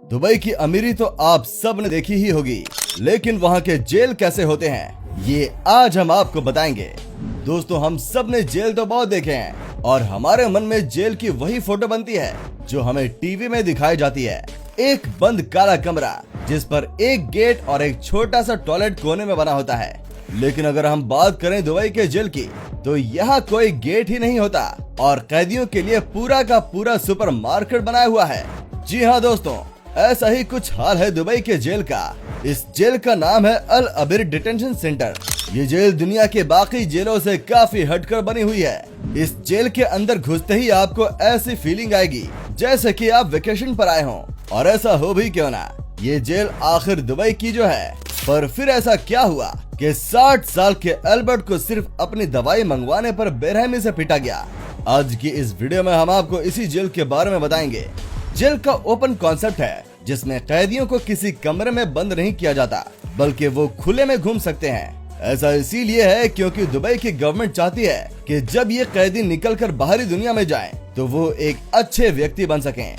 Dubai की अमीरी तो आप सब ने देखी ही होगी, लेकिन वहाँ के जेल कैसे होते हैं ये आज हम आपको बताएंगे। दोस्तों, हम सब ने जेल तो बहुत देखे हैं और हमारे मन में जेल की वही फोटो बनती है जो हमें टीवी में दिखाई जाती है। एक बंद काला कमरा जिस पर एक गेट और एक छोटा सा टॉयलेट कोने में बना होता है। लेकिन अगर हम बात करें दुबई के जेल की, तो यहाँ कोई गेट ही नहीं होता और कैदियों के लिए पूरा का पूरा सुपरमार्केट बनाया हुआ है। जी हाँ दोस्तों, ऐसा ही कुछ हाल है दुबई के जेल का। इस जेल का नाम है अल अबीर डिटेंशन सेंटर। ये जेल दुनिया के बाकी जेलों से काफी हटकर बनी हुई है। इस जेल के अंदर घुसते ही आपको ऐसी फीलिंग आएगी जैसे कि आप वेकेशन पर आए हों। और ऐसा हो भी क्यों ना, ये जेल आखिर दुबई की जो है। पर फिर ऐसा क्या हुआ कि 60 साल के अल्बर्ट को सिर्फ अपनी दवाई मंगवाने पर बेरहमी से पीटा गया। आज की इस वीडियो में हम आपको इसी जेल के बारे में बताएंगे। जेल का ओपन कॉन्सेप्ट है जिसमें कैदियों को किसी कमरे में बंद नहीं किया जाता, बल्कि वो खुले में घूम सकते हैं। ऐसा इसीलिए है क्योंकि दुबई की गवर्नमेंट चाहती है कि जब ये कैदी निकलकर बाहरी दुनिया में जाएं, तो वो एक अच्छे व्यक्ति बन सकें।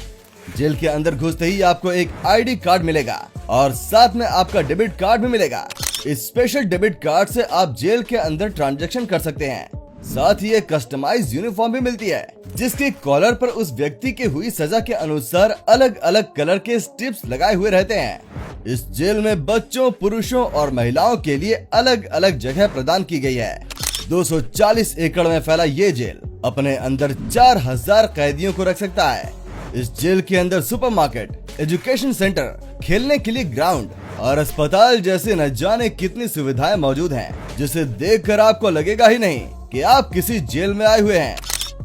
जेल के अंदर घुसते ही आपको एक आईडी कार्ड मिलेगा और साथ में आपका डेबिट कार्ड भी मिलेगा। इस स्पेशल डेबिट कार्ड से आप जेल के अंदर ट्रांजैक्शन कर सकते हैं। साथ ही एक कस्टमाइज्ड यूनिफॉर्म भी मिलती है जिसके कॉलर पर उस व्यक्ति की हुई सजा के अनुसार अलग अलग कलर के स्ट्रिप्स लगाए हुए रहते हैं। इस जेल में बच्चों, पुरुषों और महिलाओं के लिए अलग अलग जगह प्रदान की गई है। 240 एकड़ में फैला ये जेल अपने अंदर 4000 कैदियों को रख सकता है। इस जेल के अंदर सुपरमार्केट, एजुकेशन सेंटर, खेलने के लिए ग्राउंड और अस्पताल जैसे न जाने कितनी सुविधाएं मौजूद हैं, जिसे देखकर आपको लगेगा ही नहीं कि आप किसी जेल में आए हुए हैं।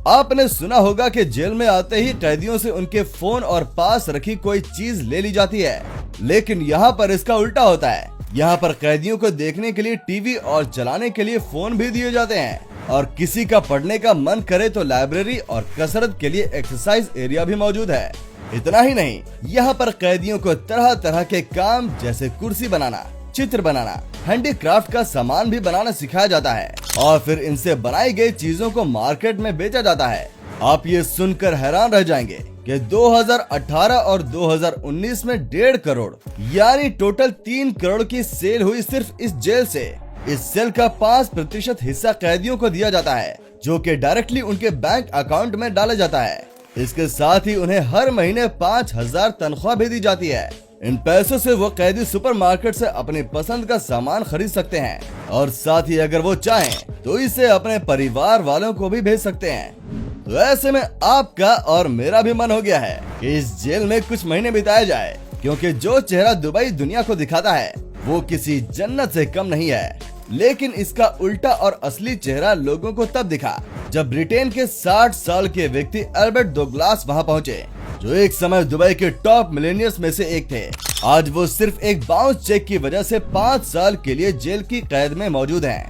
आपने सुना होगा कि जेल में आते ही कैदियों से उनके फोन और पास रखी कोई चीज ले ली जाती है, लेकिन यहाँ पर इसका उल्टा होता है। यहाँ पर कैदियों को देखने के लिए टीवी और चलाने के लिए फोन भी दिए जाते हैं और किसी का पढ़ने का मन करे तो लाइब्रेरी और कसरत के लिए एक्सरसाइज एरिया भी मौजूद है। इतना ही नहीं, यहाँ पर कैदियों को तरह तरह के काम जैसे कुर्सी बनाना, चित्र बनाना, हैंडीक्राफ्ट का सामान भी बनाना सिखाया जाता है और फिर इनसे बनाई गई चीजों को मार्केट में बेचा जाता है। आप ये सुनकर हैरान रह जाएंगे कि 2018 और 2019 में 1.5 करोड़ यानी टोटल 3 करोड़ की सेल हुई सिर्फ इस जेल से। इस सेल का 5% हिस्सा कैदियों को दिया जाता है, जो कि डायरेक्टली उनके बैंक अकाउंट में डाला जाता है। इसके साथ ही उन्हें हर महीने 5000 तनख्वाह भी दी जाती है। इन पैसों से वो कैदी सुपरमार्केट से अपनी पसंद का सामान खरीद सकते हैं और साथ ही अगर वो चाहें तो इसे अपने परिवार वालों को भी भेज सकते हैं। तो ऐसे में आपका और मेरा भी मन हो गया है कि इस जेल में कुछ महीने बिताया जाए, क्योंकि जो चेहरा दुबई दुनिया को दिखाता है वो किसी जन्नत से कम नहीं है। लेकिन इसका उल्टा और असली चेहरा लोगों को तब दिखा जब ब्रिटेन के 60 साल के व्यक्ति अल्बर्ट डगलस वहां पहुंचे, जो एक समय दुबई के टॉप मिलेनियर्स में से एक थे। आज वो सिर्फ एक बाउंस चेक की वजह से 5 साल के लिए जेल की कैद में मौजूद हैं।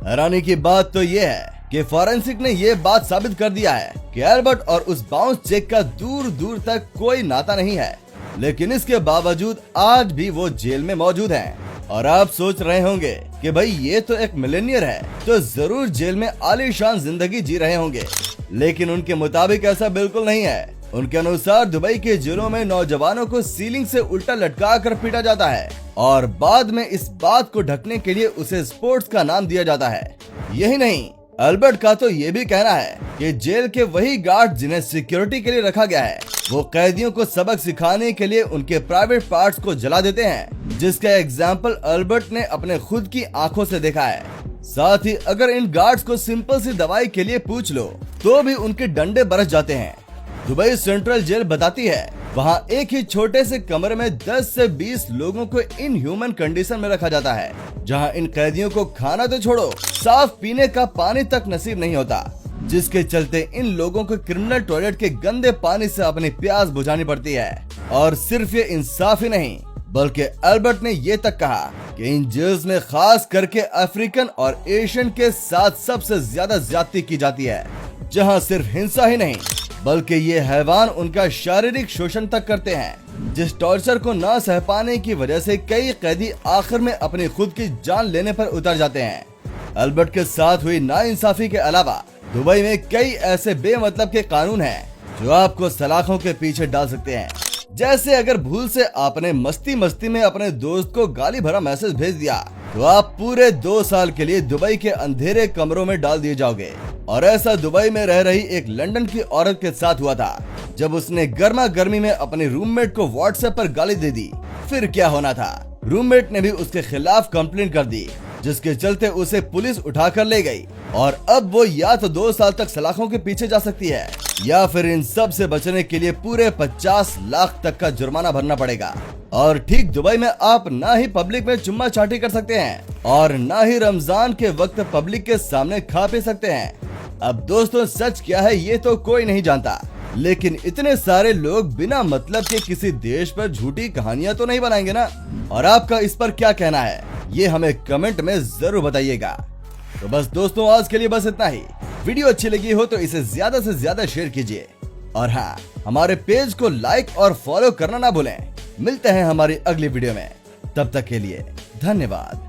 हैरानी की बात तो ये है कि फॉरेंसिक ने ये बात साबित कर दिया है कि अल्बर्ट और उस बाउंस चेक का दूर दूर तक कोई नाता नहीं है, लेकिन इसके बावजूद आज भी वो जेल में मौजूद हैं। और आप सोच रहे होंगे कि भाई ये तो एक मिलेनियर है, तो जरूर जेल में आलीशान जिंदगी जी रहे होंगे, लेकिन उनके मुताबिक ऐसा बिल्कुल नहीं है। उनके अनुसार दुबई के जेलों में नौजवानों को सीलिंग से उल्टा लटका कर पीटा जाता है और बाद में इस बात को ढकने के लिए उसे स्पोर्ट्स का नाम दिया जाता है। यही नहीं, अल्बर्ट का तो ये भी कहना है कि जेल के वही गार्ड जिन्हें सिक्योरिटी के लिए रखा गया है, वो कैदियों को सबक सिखाने के लिए उनके प्राइवेट पार्ट्स को जला देते हैं, जिसका एग्जाम्पल अल्बर्ट ने अपने खुद की आंखों से देखा है। साथ ही अगर इन गार्ड्स को सिंपल सी दवाई के लिए पूछ लो तो भी उनके डंडे बरस जाते हैं। दुबई सेंट्रल जेल बताती है वहाँ एक ही छोटे से कमरे में 10 से 20 लोगों को इनह्यूमन कंडीशन में रखा जाता है, जहाँ इन कैदियों को खाना तो छोड़ो, साफ पीने का पानी तक नसीब नहीं होता, जिसके चलते इन लोगों को क्रिमिनल टॉयलेट के गंदे पानी से अपनी प्यास बुझानी पड़ती है। और सिर्फ ये इंसाफ ही नहीं, बल्कि अल्बर्ट ने ये तक कहा कि इन जेल्स में खास करके अफ्रीकन और एशियन के साथ सबसे ज्यादा ज्यादती की जाती है, जहाँ सिर्फ हिंसा ही नहीं बल्कि ये हैवान उनका शारीरिक शोषण तक करते हैं, जिस टॉर्चर को न सह पाने की वजह से कई कैदी आखिर में अपनी खुद की जान लेने पर उतर जाते हैं। अल्बर्ट के साथ हुई नाइंसाफी के अलावा दुबई में कई ऐसे बेमतलब के कानून हैं जो आपको सलाखों के पीछे डाल सकते हैं। जैसे अगर भूल से आपने मस्ती मस्ती में अपने दोस्त को गाली भरा मैसेज भेज दिया तो आप पूरे 2 साल के लिए दुबई के अंधेरे कमरों में डाल दिए जाओगे। और ऐसा दुबई में रह रही एक लंदन की औरत के साथ हुआ था, जब उसने गर्मा गर्मी में अपने रूममेट को व्हाट्सएप पर गाली दे दी। फिर क्या होना था, रूममेट ने भी उसके खिलाफ कंप्लेंट कर दी, जिसके चलते उसे पुलिस उठाकर ले गई। और अब वो या तो 2 साल तक सलाखों के पीछे जा सकती है या फिर इन सब से बचने के लिए पूरे 50 लाख तक का जुर्माना भरना पड़ेगा। और ठीक दुबई में आप ना ही पब्लिक में चुम्मा चाटी कर सकते हैं और ना ही रमजान के वक्त पब्लिक के सामने खा पी सकते हैं। अब दोस्तों सच क्या है ये तो कोई नहीं जानता, लेकिन इतने सारे लोग बिना मतलब के किसी देश पर झूठी कहानियां तो नहीं बनाएंगे ना। और आपका इस पर क्या कहना है ये हमें कमेंट में जरूर बताइएगा। तो बस दोस्तों आज के लिए बस इतना ही। वीडियो अच्छी लगी हो तो इसे ज्यादा से ज्यादा शेयर कीजिए और हाँ, हमारे पेज को लाइक और फॉलो करना ना भूलें। मिलते हैं हमारी अगली वीडियो में, तब तक के लिए धन्यवाद।